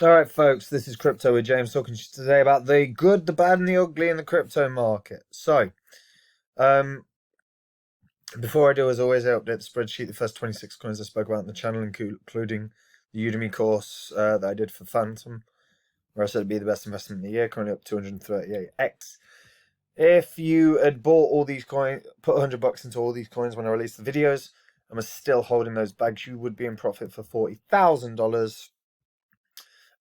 All right, folks, this is Crypto with James talking to you today about the good, the bad, and the ugly in the crypto market. Um, before I do, as always, I update the spreadsheet. The first 26 coins I spoke about on the channel, including the Udemy course that I did for Phantom, where I said it'd be the best investment in the year, currently up 238x. If you had bought all these coins, put $100 into all these coins when I released the videos, and was still holding those bags, you would be in profit for $40,000.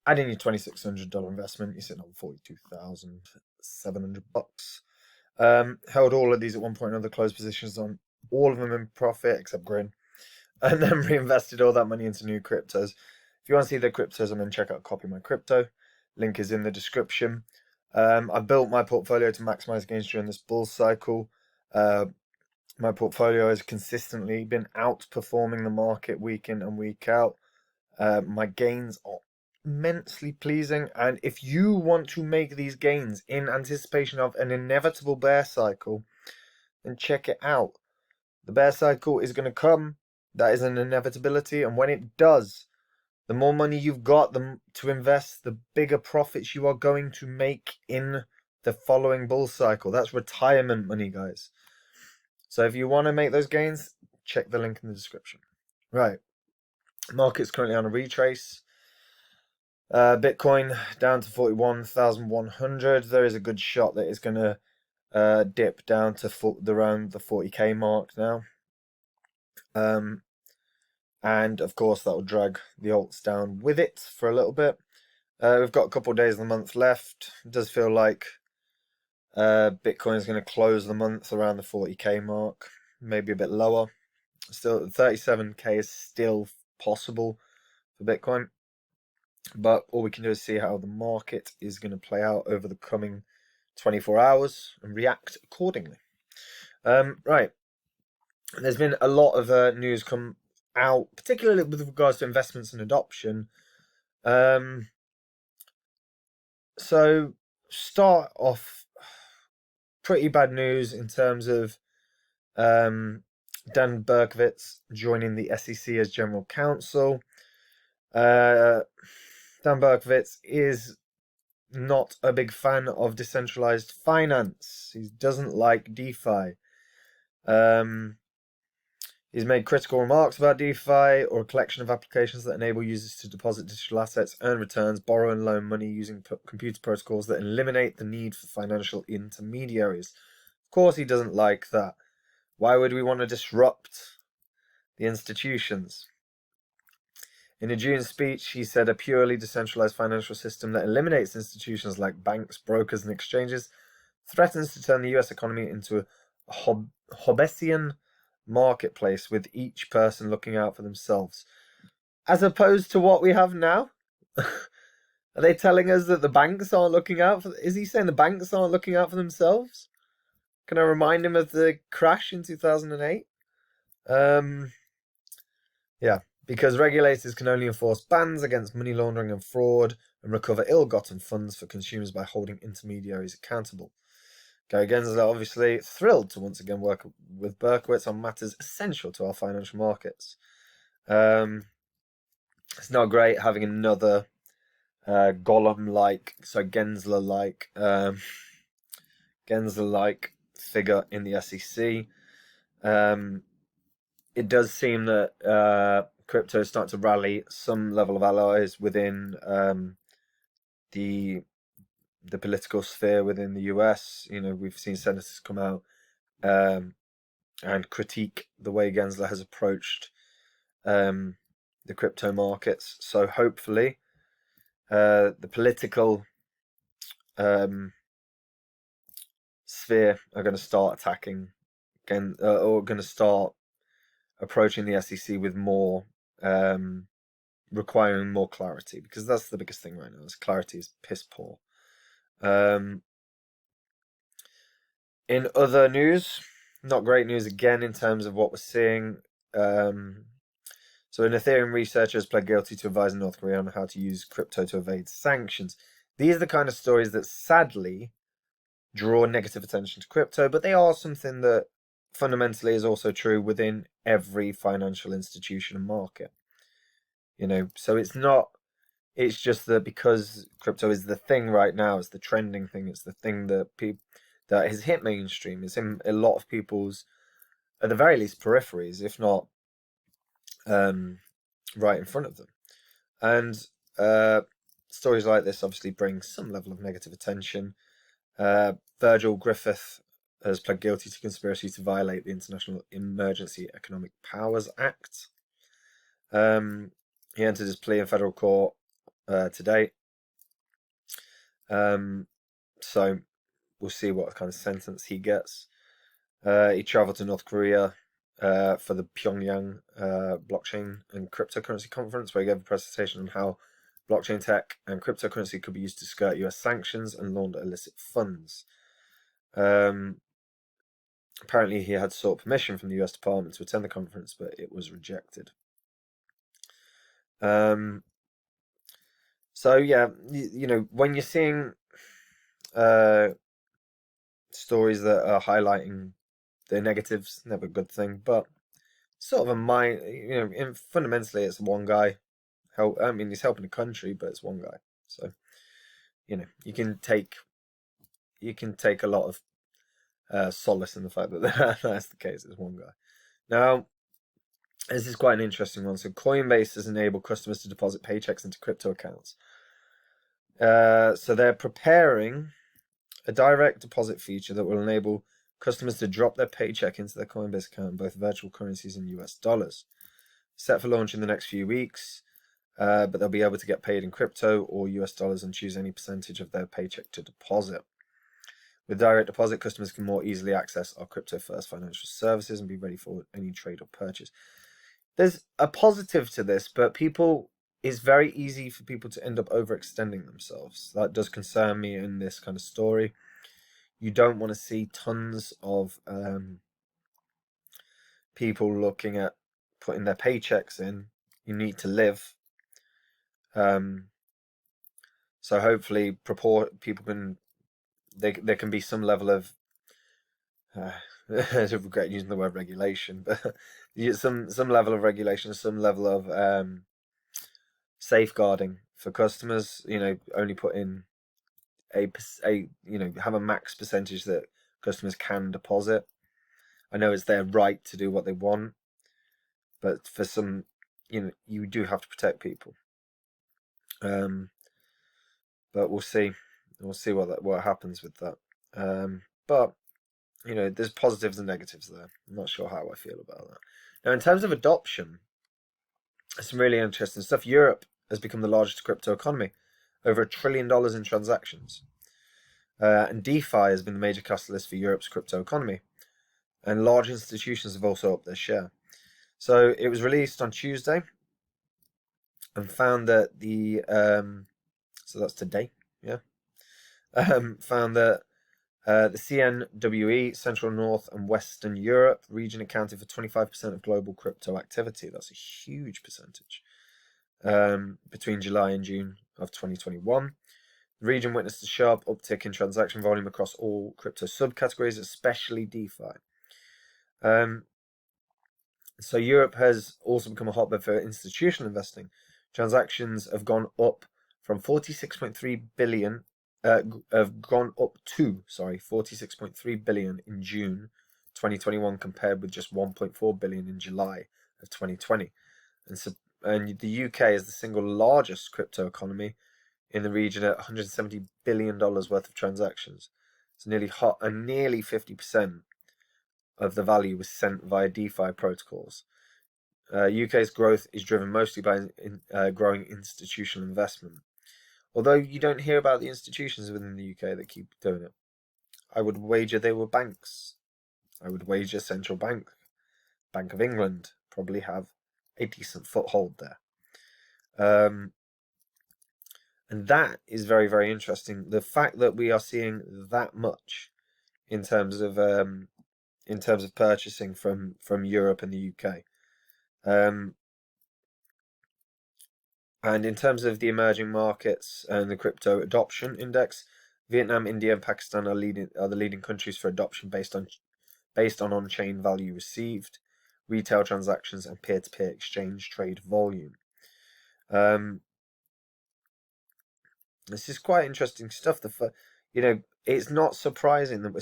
Adding your $2,600 investment, you're sitting on $42,700. Held all of these at one point or another, closed positions on all of them in profit except Grin, and then reinvested all that money into new cryptos. If you want to see the cryptos, I'm going to check out Copy My Crypto. Link is in the description. I've built my portfolio to maximize gains during this bull cycle. My portfolio has consistently been outperforming the market week in and week out. My gains are immensely pleasing, and if you want to make these gains in anticipation of an inevitable bear cycle, then check it out. The bear cycle is going to come. That is an inevitability, and when it does, the more money you've got to invest, the bigger profits you are going to make in the following bull cycle. That's retirement money, guys. So if you want to make those gains, check the link in the description. Right. Market's currently on a retrace. Bitcoin down to 41,100. There is a good shot that it's going to dip down to around the 40k mark now. And of course that will drag the alts down with it for a little bit. We've got a couple of days of the month left. It does feel like Bitcoin is going to close the month around the 40k mark, maybe a bit lower. Still, 37k is still possible for Bitcoin. But all we can do is see how the market is going to play out over the coming 24 hours and react accordingly. Right. There's been a lot of news come out, particularly with regards to investments and adoption. So start off pretty bad news in terms of Dan Berkovitz joining the SEC as general counsel. Dan Berkovitz is not a big fan of decentralized finance. He doesn't like DeFi. He's made critical remarks about DeFi, or a collection of applications that enable users to deposit digital assets, earn returns, borrow and loan money using computer protocols that eliminate the need for financial intermediaries. Of course he doesn't like that. Why would we want to disrupt the institutions? In a June speech, he said a purely decentralized financial system that eliminates institutions like banks, brokers, and exchanges threatens to turn the US economy into a Hobbesian marketplace with each person looking out for themselves. As opposed to what we have now? Are they telling us that the banks aren't looking out for... Is he saying the banks aren't looking out for themselves? Can I remind him of the crash in 2008? Yeah. Because regulators can only enforce bans against money laundering and fraud and recover ill-gotten funds for consumers by holding intermediaries accountable. Gary Gensler obviously thrilled to once again work with Berkovitz on matters essential to our financial markets. It's not great having another Gollum-like, so Gensler-like figure in the SEC. It does seem that crypto is starting to rally some level of allies within the political sphere within the US. You know, we've seen senators come out and critique the way Gensler has approached the crypto markets. So hopefully the political sphere are going to start attacking or going to start approaching the SEC with more requiring more clarity, because that's the biggest thing right now. Is clarity is piss poor. In other news, not great news again in terms of what we're seeing. So an Ethereum researcher has pled guilty to advising North Korea on how to use crypto to evade sanctions. These are the kind of stories that sadly draw negative attention to crypto, but they are something that fundamentally is also true within every financial institution and market. You know, so it's not It's just that because crypto is the thing right now, it's the trending thing, it's the thing that that has hit mainstream. It's in a lot of people's, at the very least, peripheries, if not right in front of them. And stories like this obviously bring some level of negative attention. Virgil Griffith has pled guilty to conspiracy to violate the International Emergency Economic Powers Act. He entered his plea in federal court today. So we'll see what kind of sentence he gets. He traveled to North Korea for the Pyongyang blockchain and cryptocurrency conference, where he gave a presentation on how blockchain tech and cryptocurrency could be used to skirt US sanctions and launder illicit funds. Apparently, he had sought permission from the US Department to attend the conference, but it was rejected. So yeah, you know, when you're seeing stories that are highlighting the negatives, never a good thing, but sort of fundamentally it's one guy. He's helping the country, but it's one guy. So, you know, you can take a lot of solace in the fact that that's the case. It's one guy. Now, this is quite an interesting one. So, Coinbase has enabled customers to deposit paychecks into crypto accounts. So they're preparing a direct deposit feature that will enable customers to drop their paycheck into their Coinbase account in both virtual currencies and US dollars. Set for launch in the next few weeks, but they'll be able to get paid in crypto or US dollars and choose any percentage of their paycheck to deposit. With direct deposit, customers can more easily access our crypto-first financial services and be ready for any trade or purchase. There's a positive to this, but it's very easy for people to end up overextending themselves. That does concern me in this kind of story. You don't want to see tons of people looking at putting their paychecks in. You need to live. So hopefully people can, there can be some level of, I regret using the word regulation, but some level of regulation, some level of safeguarding for customers. You know, only put in have a max percentage that customers can deposit. I know it's their right to do what they want, but for some, you do have to protect people. But we'll see. We'll see what happens with that. But there's positives and negatives there. I'm not sure how I feel about that. Now, in terms of adoption, some really interesting stuff. Europe has become the largest crypto economy, over $1 trillion in transactions. And DeFi has been the major catalyst for Europe's crypto economy. And large institutions have also upped their share. So it was released on Tuesday and found that so that's today, yeah. Found that the CNWE, Central, North and Western Europe region accounted for 25% of global crypto activity. That's a huge percentage. Between July and June of 2021. The region witnessed a sharp uptick in transaction volume across all crypto subcategories, especially DeFi. So Europe has also become a hotbed for institutional investing. Transactions have gone up from 46.3 billion, have gone up to 46.3 billion in June 2021, compared with just 1.4 billion in July of 2020. And the UK is the single largest crypto economy in the region at $170 billion worth of transactions. It's nearly 50% of the value was sent via DeFi protocols. UK's growth is driven mostly by growing institutional investment. Although you don't hear about the institutions within the UK that keep doing it. I would wager they were banks. I would wager Central Bank, Bank of England, probably have a decent foothold there. And that is very, very interesting. The fact that we are seeing that much in terms of purchasing from Europe and the UK. And in terms of the emerging markets and the crypto adoption index, Vietnam, India, and Pakistan are the leading countries for adoption based on on-chain value received, retail transactions, and peer-to-peer exchange trade volume. This is quite interesting stuff. It's not surprising that we're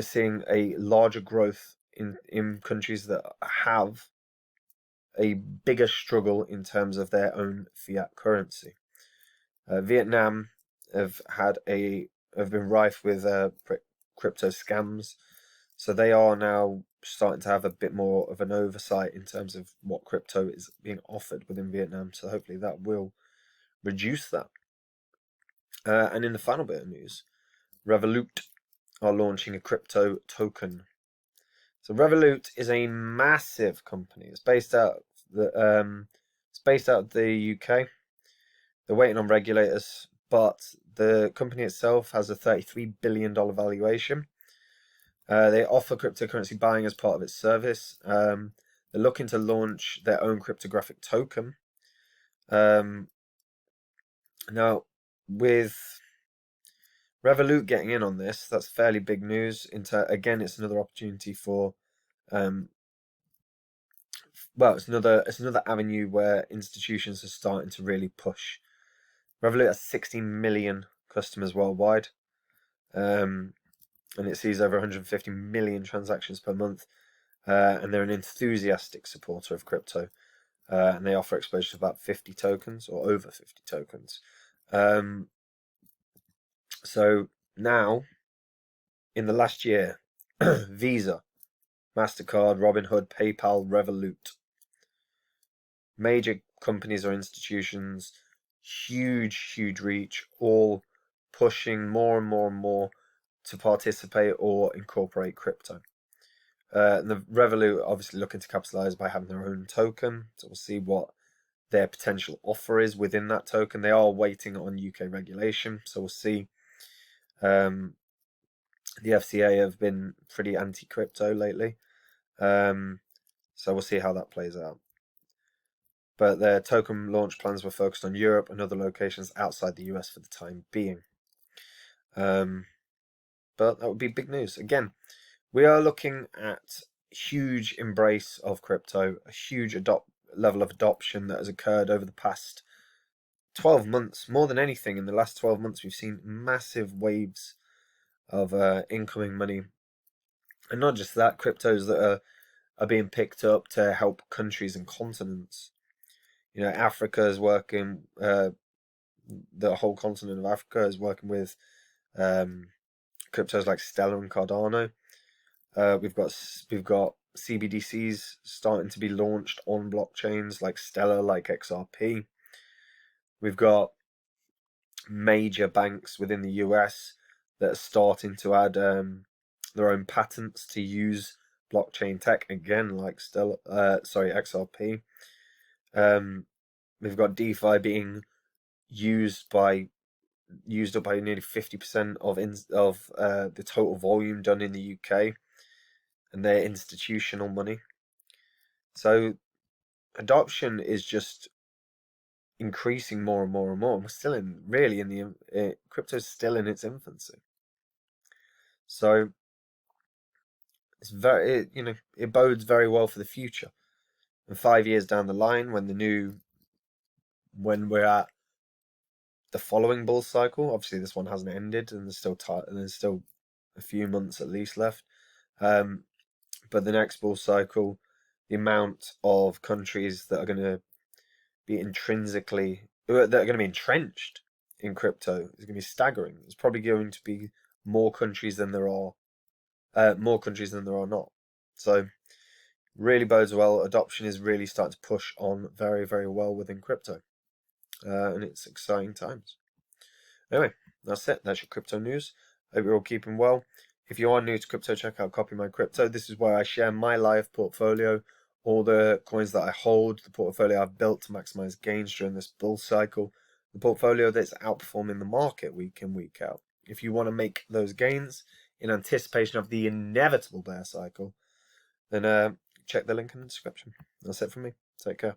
seeing a larger growth in countries that have a bigger struggle in terms of their own fiat currency. Vietnam have been rife with crypto scams, so they are now starting to have a bit more of an oversight in terms of what crypto is being offered within Vietnam. So hopefully that will reduce that. And in the final bit of news, Revolut are launching a crypto token. So Revolut is a massive company. It's based out of the UK. They're waiting on regulators, but the company itself has a $33 billion valuation. They offer cryptocurrency buying as part of its service. They're looking to launch their own cryptographic token. Now, with Revolut getting in on this, that's fairly big news. Again, it's another opportunity for, it's another avenue where institutions are starting to really push. Revolut has 16 million customers worldwide, and it sees over 150 million transactions per month. And they're an enthusiastic supporter of crypto, and they offer exposure to about 50 tokens or over 50 tokens. So now, in the last year, Visa, MasterCard, Robinhood, PayPal, Revolut, major companies or institutions, huge reach, all pushing more and more and more to participate or incorporate crypto. And the Revolut obviously looking to capitalize by having their own token, so we'll see what their potential offer is within that token. They are waiting on UK regulation, so we'll see. The FCA have been pretty anti-crypto lately, so we'll see how that plays out. But their token launch plans were focused on Europe and other locations outside the US for the time being. But that would be big news. Again, we are looking at huge embrace of crypto, a huge level of adoption that has occurred over the past 12 months. More than anything, in the last 12 months, we've seen massive waves of incoming money. And not just that, cryptos that are being picked up to help countries and continents. Africa is working, the whole continent of Africa is working with cryptos like Stellar and Cardano. We've got CBDCs starting to be launched on blockchains like Stellar, like XRP. We've got major banks within the US that are starting to add their own patents to use blockchain tech, again, like XRP. We've got DeFi being used up by nearly 50% of the total volume done in the UK, and their institutional money. So adoption is just increasing more and more and more. We're still crypto's still in its infancy. So it's it bodes very well for the future. And 5 years down the line, when we're at the following bull cycle, obviously this one hasn't ended, and there's still a few months at least left. But the next bull cycle, the amount of countries that are going to be entrenched in crypto is going to be staggering. It's probably going to be more countries than there are not. So really bodes well. Adoption is really starting to push on very, very well within crypto, and it's exciting times. Anyway, that's it. That's your crypto news. Hope you're all keeping well. If you are new to crypto, check out Copy My Crypto. This is where I share my live portfolio, all the coins that I hold, the portfolio I've built to maximize gains during this bull cycle, the portfolio that's outperforming the market week in, week out. If you want to make those gains in anticipation of the inevitable bear cycle, then check the link in the description. That's it from me. Take care.